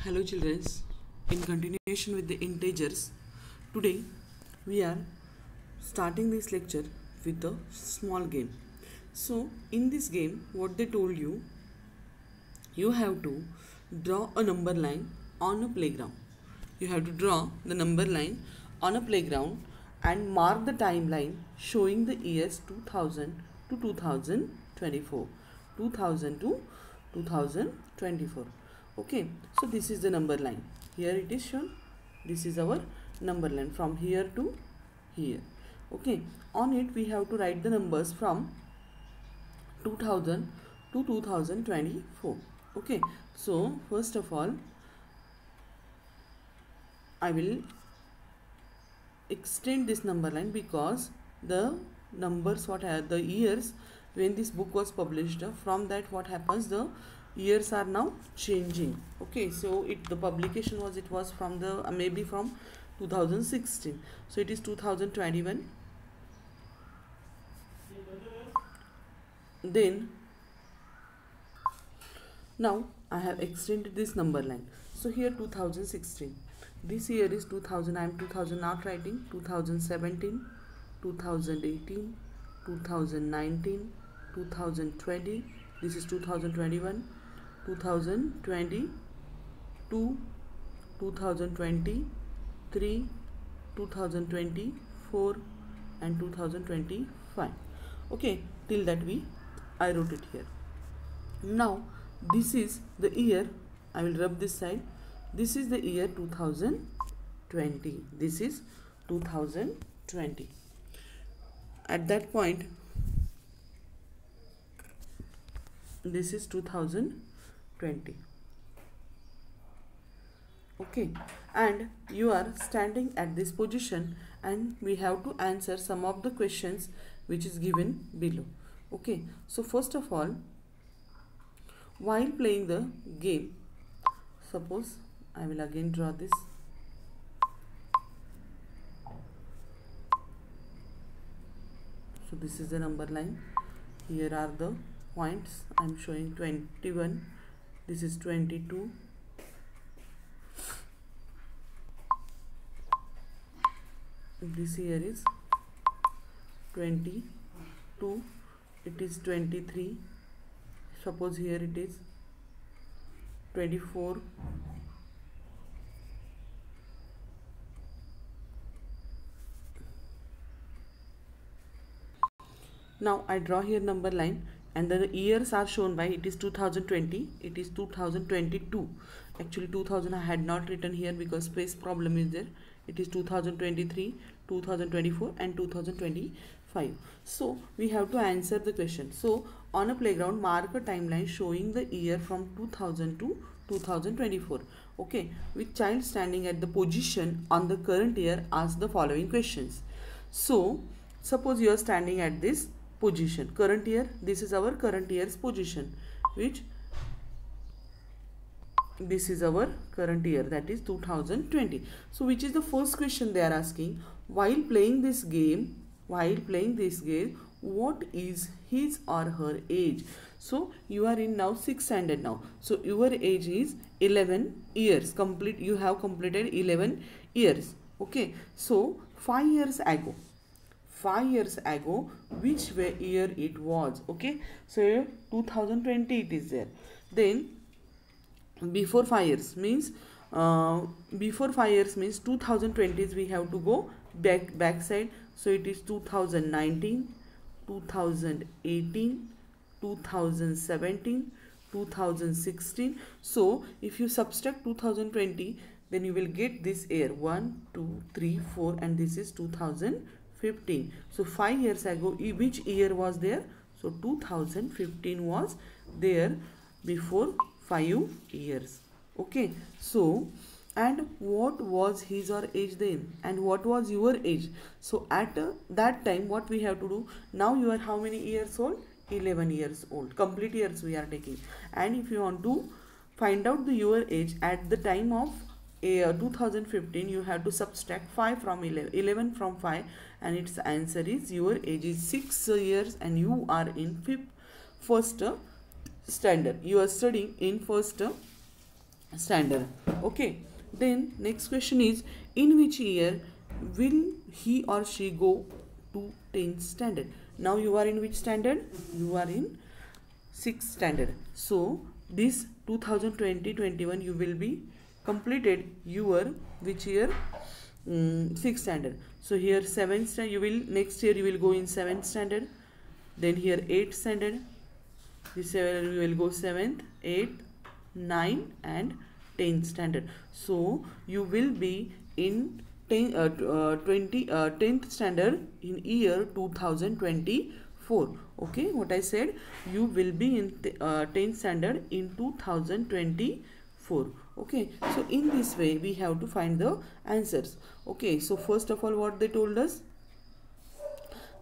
Hello children, in continuation with the integers, today we are starting this lecture with a small game. So in this game, what they told you, you have to draw a number line on a playground. You have to draw the number line on a playground and mark the timeline showing the years 2000 to 2024. 2000 to 2024. Okay, so this is the number line. Here it is shown. This is our number line from here to here. Okay, on it we have to write the numbers from 2000 to 2024. Okay, so first of all I will extend this number line because the numbers the years when this book was published, from that what happens, the years are now changing. Okay, so the publication was from the maybe from 2016, so it is 2021. Then now I have extended this number line. So here 2016, this year is 2000. I am 2000 not writing. 2017, 2018, 2019, 2020. This is 2021, 2022, 2023, 2024, and 2025. Okay, till that I wrote it here. Now this is the year. I will rub this side. This is the year 2020. This is 2020. At that point, this is 2020. Okay, and you are standing at this position and we have to answer some of the questions which is given below. Okay, so first of all, while playing the game, suppose I will again draw this. So this is the number line. Here are the points. I am showing 21. This is 22. This here is 22. It is 23. Suppose here it is 24. Now I draw here number line and the years are shown by, it is 2020, it is 2022. Actually 2000 I had not written here because space problem is there. It is 2023, 2024 and 2025. So we have to answer the question. So on a playground, mark a timeline showing the year from 2000 to 2024. Okay, with child standing at the position on the current year, ask the following questions. So suppose you are standing at this position, current year. This is our current year's position, which this is our current year, that is 2020. So which is the first question they are asking? While playing this game, what is his or her age? So you are in now 6th standard now. So your age is 11 years. You have completed 11 years. Okay. So 5 years ago, which year it was? Okay, so 2020 it is there. Then before 5 years means 2020 we have to go back side. So it is 2019, 2018, 2017, 2016. So if you subtract 2020, then you will get this year 1, 2, 3, 4, and this is 2015. So 5 years ago, which year was there? So 2015 was there before 5 years. Okay, so and what was his or age then, and what was your age? So at that time what we have to do, now you are how many years old? 11 years old. Complete years we are taking. And if you want to find out your age at the time of 2015, you have to subtract 5 from 11 from 5, and its answer is your age is 6 years and you are in first standard. You are studying in first standard. Okay, then next question is, in which year will he or she go to 10th standard? Now you are in which standard? You are in 6th standard. So this 2020-21 you will be completed your which year? 6th standard. So here 7th standard, you will next year you will go in 7th standard. Then here 8th standard. This year you will go 7th, 8th, 9th and 10th standard. So you will be in 10th standard in year 2024. Okay, what I said, you will be in 10th standard in 2024. Okay, so in this way we have to find the answers. Okay, so first of all what they told us,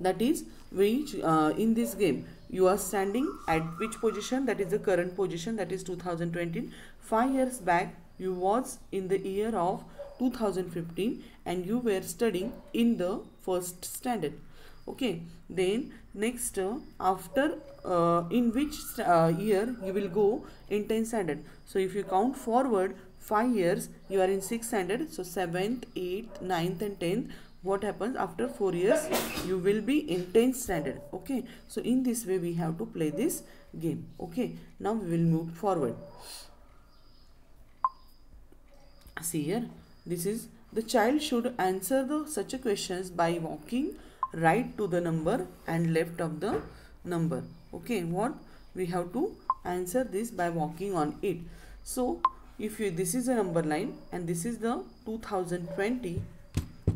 that is which in this game you are standing at which position, that is the current position, that is 2020. 5 years back you was in the year of 2015 and you were studying in the 1st standard. Okay, then next after in which year you will go in 10th standard. So if you count forward 5 years, you are in 6th standard, so 7th, 8th, 9th and 10th. What happens after 4 years? You will be in 10th standard. Okay, so in this way we have to play this game. Okay, now we will move forward. See here, this is the child should answer the such a questions by walking right to the number and left of the number. Okay, what we have to answer this by walking on it. So if you, this is a number line and this is the 2020,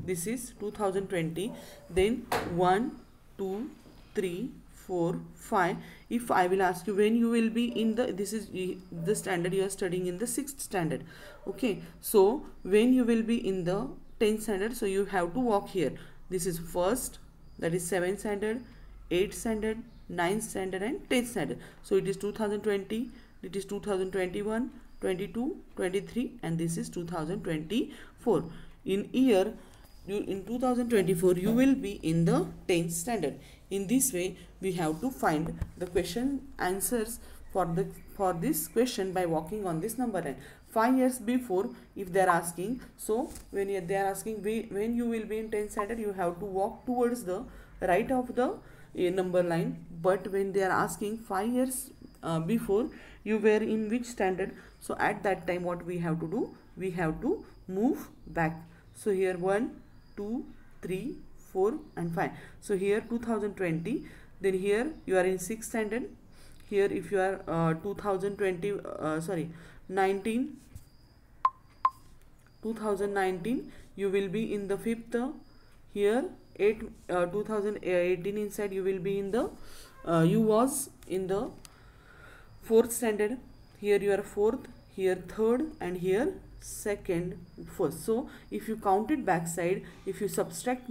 this is 2020, then 1 2 3 4 5. If I will ask you when you will be in the, this is the standard you are studying in the 6th standard. Okay, so when you will be in the 10th standard, so you have to walk here. This is first, that is 7th standard, 8th standard, 9th standard and 10th standard. So it is 2020, it is 2021, 22, 23 and this is 2024. In year in 2024 you will be in the 10th standard. In this way we have to find the question answers for this question by walking on this number line. 5 years before, if they are asking, so when they are asking when you will be in 10th standard, you have to walk towards the right of the number line. But when they are asking 5 years before you were in which standard, so at that time what we have to do, we have to move back. So here 1 2 3 4 and 5. So here 2020, then here you are in 6th standard. Here if you are 2019 you will be in the 5th. Here 2018 inside you will be in the you was in the 4th standard. Here you are 4th, here 3rd and here 2nd, 1st. So if you count it back side, if you subtract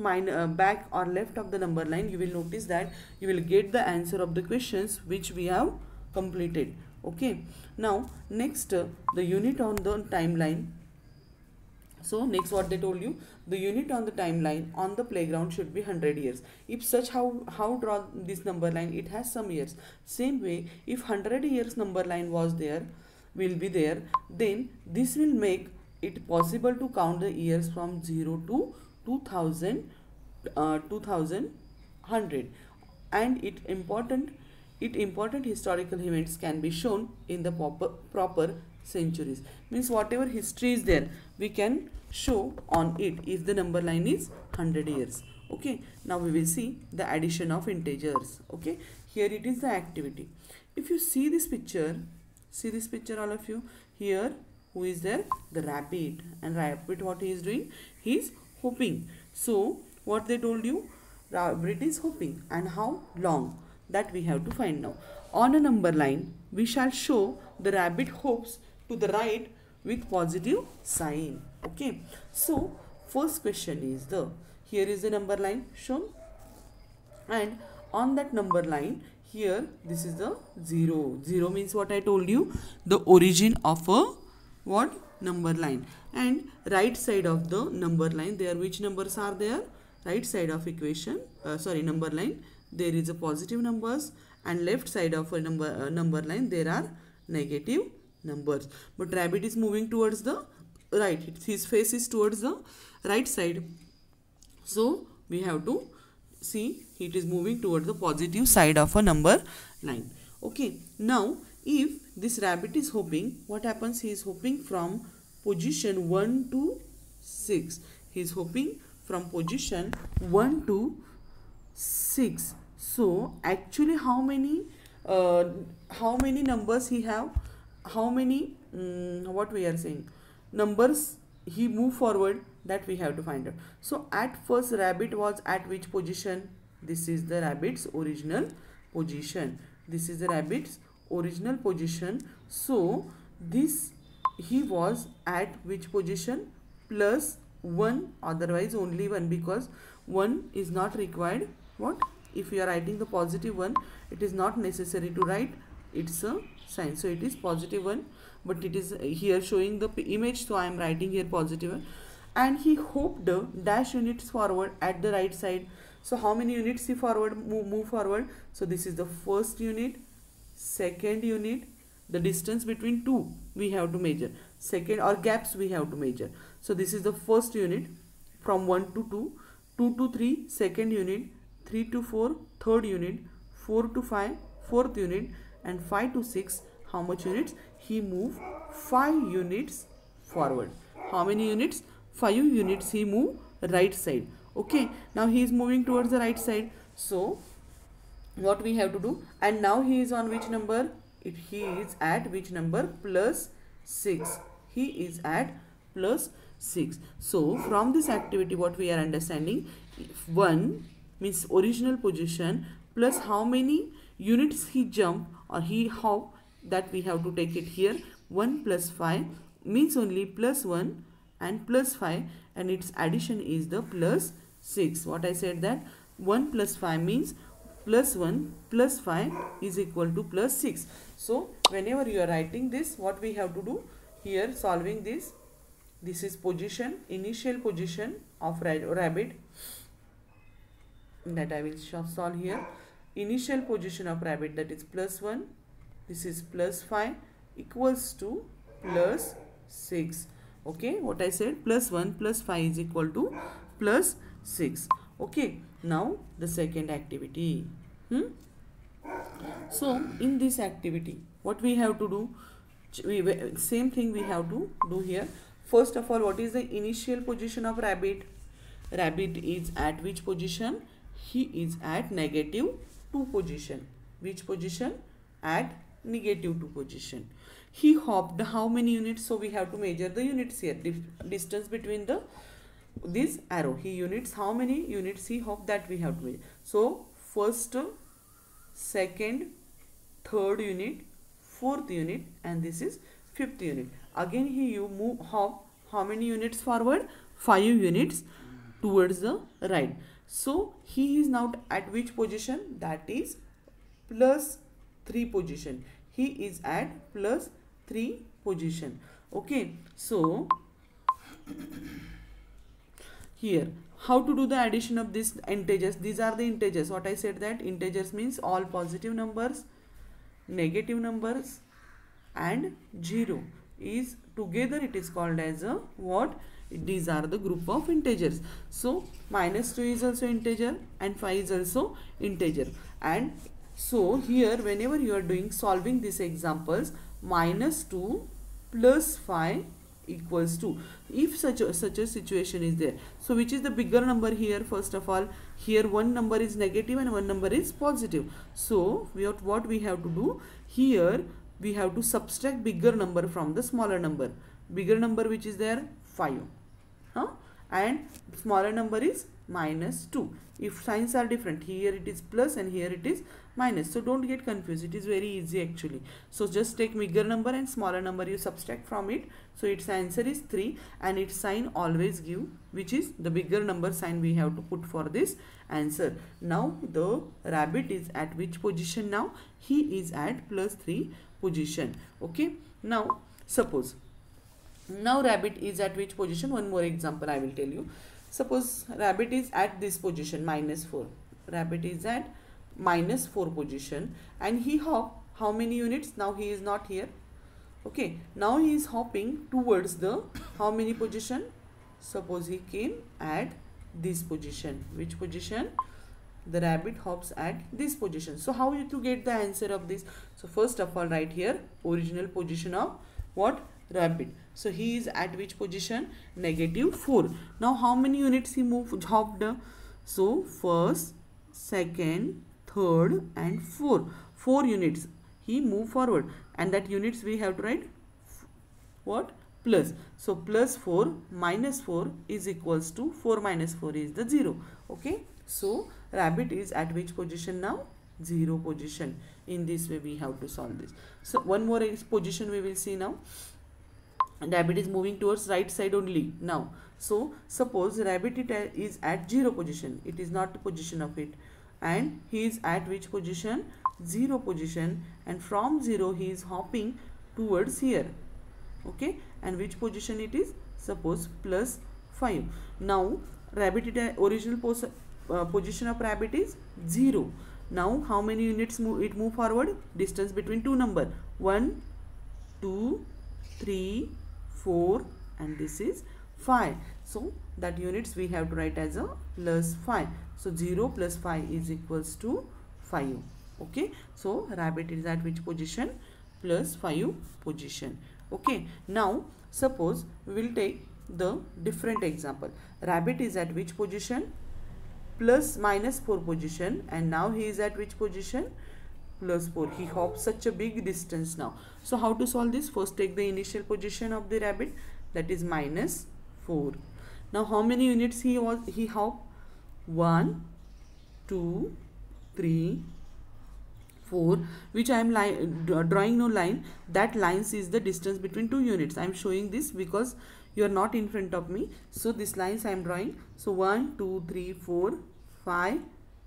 back or left of the number line, you will notice that you will get the answer of the questions which we have completed. Okay, now next the unit on the timeline. So next what they told you, the unit on the timeline on the playground should be 100 years. If such, how draw this number line? It has some years. Same way, if 100 years number line was there, will be there, then this will make it possible to count the years from 0 to 2100. And important historical events can be shown in the proper centuries. Means whatever history is there, we can show on it if the number line is 100 years. Okay, now we will see the addition of integers. Okay, here it is the activity. If you see this picture, all of you, here who is there? The rabbit. And rabbit, what he is doing? He is hopping. So what they told you, rabbit is hopping, and how long, that we have to find now. On a number line we shall show the rabbit hops to the right with positive sign. Okay, so first question is the, here is the number line shown, and on that number line here this is the 0. 0 means what I told you, the origin of a what? Number line. And right side of the number line, there which numbers are there? Right side of equation, number line, there is a positive numbers, and left side of a number line there are negative numbers. But rabbit is moving towards the right, his face is towards the right side, so we have to see it is moving towards the positive side of a number 9. Okay, now if this rabbit is hopping, what happens? He is hopping from position 1 to 6. He is hopping from position 1 to 6. So actually how many numbers he have, how many what we are saying, numbers he move forward, that we have to find out. So at first rabbit was at which position? This is the rabbit's original position. This is the rabbit's original position. So this, he was at which position? Plus 1, otherwise only 1, because 1 is not required. What? If you are writing the positive 1, it is not necessary to write its a sign. So it is positive 1, but it is here showing the image, so I am writing here positive 1. And he hopped dash units forward at the right side. So how many units he move forward? So this is the first unit, second unit, the distance between two we have to measure, second, or gaps we have to measure. So this is the first unit from 1 to 2, 2 to 3 second unit, 3 to 4 third unit, 4 to 5 fourth unit, and 5 to 6, how much units? He moved 5 units forward. How many units? 5 units he moved right side. Okay, now he is moving towards the right side. So what we have to do? And now he is on which number? He is at which number? Plus 6. He is at plus 6. So from this activity what we are understanding, 1 means original position plus how many units he jump or he hop, that we have to take it here. 1 plus 5 means only plus 1 and plus 5, and its addition is the plus 6. What I said, that 1 plus 5 means plus 1 plus 5 is equal to plus 6. So whenever you are writing this, what we have to do here, solving this, this is position, initial position of rabbit, that I will solve here. Initial position of rabbit, that is plus 1, this is plus 5 equals to plus 6. Okay, what I said, plus 1 plus 5 is equal to plus 6. Okay, now the second activity. So in this activity what we have to do, same thing we have to do here. First of all, what is the initial position of rabbit? Rabbit is at which position? He is at negative 2 position. Which position? At negative 2 position. He hopped how many units? So we have to measure the units here, distance between this arrow. He units, how many units he hopped, that we have to measure. So first, second, third unit, fourth unit, and this is fifth unit. Again he hop how many units forward? 5 units towards the right. So he is now at which position? That is plus 3 position. He is at plus 3 position. Okay, so here how to do the addition of these integers? These are the integers. What I said, that integers means all positive numbers, negative numbers, and 0 is together, it is called as a what? These are the group of integers. So minus 2 is also integer and 5 is also integer. And so here whenever you are solving these examples, minus 2 plus 5 equals to, if such a situation is there, so which is the bigger number here? First of all, here one number is negative and one number is positive. So what we have to do here, we have to subtract bigger number from the smaller number. Bigger number which is there? 5. And smaller number is minus 2. If signs are different, here it is plus and here it is minus. So don't get confused. It is very easy actually. So just take bigger number and smaller number, you subtract from it. So its answer is 3, and its sign always give which is the bigger number sign we have to put for this answer. Now the rabbit is at which position now? He is at plus 3 position. Okay. Now suppose, now rabbit is at which position? One more example I will tell you. Suppose rabbit is at this position, minus 4. Rabbit is at minus 4 position and he hop how many units? Now he is not here. Okay, now he is hopping towards the how many position? Suppose he came at this position. Which position? The rabbit hops at this position. So how you to get the answer of this? So first of all, write here original position of what? Rabbit. So he is at which position? -4. Now how many units he hopped? So first, second, third and fourth. 4 units he moved forward, and that units we have to write what? Plus. So plus 4 minus 4 is equals to 4 minus 4 is the 0. Okay. So rabbit is at which position now? 0 position. In this way we have to solve this. So one more position we will see now. Rabbit is moving towards right side only now. So suppose rabbit is at 0 position. It is not the position of it. And he is at which position? 0 position. And from 0 he is hopping towards here. Okay. And which position it is? Suppose plus 5. Now rabbit original position of rabbit is 0. Now how many units it move forward? Distance between two number 1, 2, 3, 4 and this is 5. So that units we have to write as a plus 5. So 0 plus 5 is equals to 5. Okay. So rabbit is at which position? Plus 5 position. Okay. Now suppose we will take the different example. Rabbit is at which position? Plus minus 4 position, and now he is at which position? Plus 4. He hops such a big distance now. So how to solve this? First take the initial position of the rabbit, that is minus 4. Now how many units he hopped? 1, 2, 3, 4, which I am drawing no line. That lines is the distance between two units. I am showing this because you are not in front of me. So this lines I am drawing. So 1, 2, 3, 4, 5,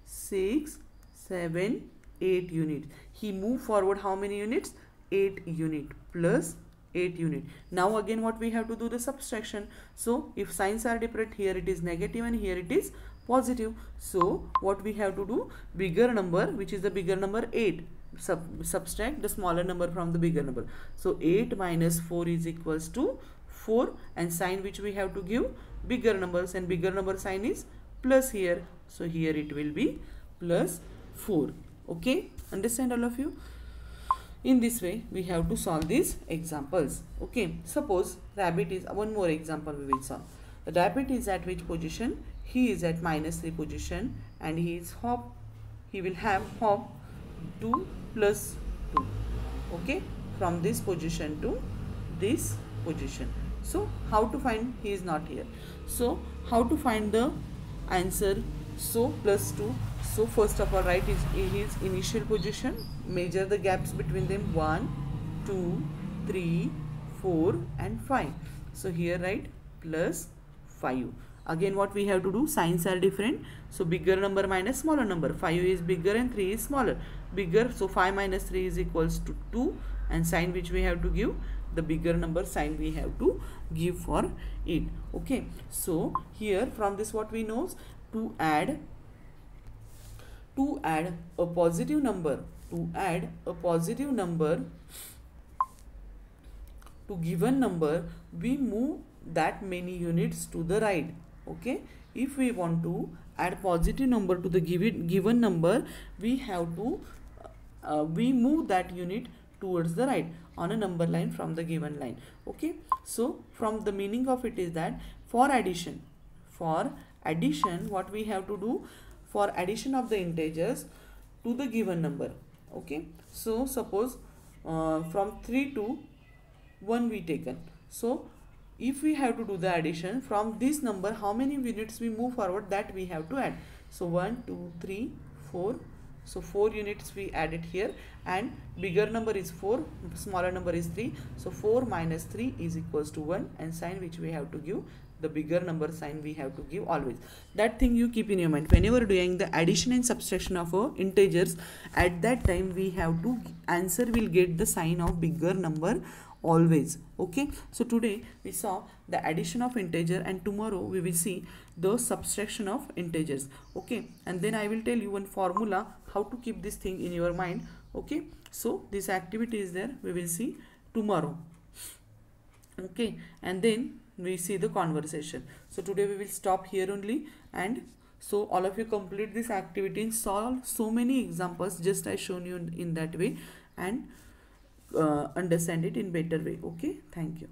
6, 7, 8 units. He moved forward how many units? 8 unit plus 8 unit. Now again what we have to do? The subtraction. So if signs are different, here it is negative and here it is positive. So what we have to do? Bigger number, which is the bigger number 8. Subtract the smaller number from the bigger number. So 8 minus 4 is equals to 4, and sign which we have to give? Bigger numbers, and bigger number sign is plus here. So here it will be plus 4. Okay. Understand all of you? In this way we have to solve these examples. Okay. Suppose rabbit is, one more example we will solve. The rabbit is at which position? He is at -3 position, and he will have hop to plus 2. Okay. From this position to this position. So how to find? He is not here. So how to find the answer? So plus 2. So first of all write his initial position. Measure the gaps between them. 1, 2, 3, 4 and 5. So here write plus 5. Again what we have to do? Signs are different. So bigger number minus smaller number. 5 is bigger and 3 is smaller. Bigger. So 5 minus 3 is equals to 2. And sign which we have to give? The bigger number sign we have to give for it. Okay. So here from this what we know? To add a positive number. To add a positive number to given number, we move that many units to the right. Okay. If we want to add positive number to the given number, we have to we move that unit towards the right on a number line from the given line. Okay. So from the meaning of it is that for addition what we have to do? For addition of the integers to the given number. Okay. So suppose from 3 to 1 we taken. So if we have to do the addition from this number, how many units we move forward, that we have to add. So 1, 2, 3, 4. So 4 units we added here, and bigger number is 4, smaller number is 3. So 4 minus 3 is equals to 1, and sign which we have to give? The bigger number sign we have to give always. That thing you keep in your mind. Whenever doing the addition and subtraction of integers, at that time we have to answer will get the sign of bigger number always. Okay. So today we saw the addition of integer, and tomorrow we will see the subtraction of integers. Okay. And then I will tell you one formula how to keep this thing in your mind. Okay. So this activity is there. We will see tomorrow. Okay, and then we see the conversation. So today we will stop here only, and so all of you complete this activity and solve so many examples just I shown you in that way, and understand it in better way. Okay, thank you.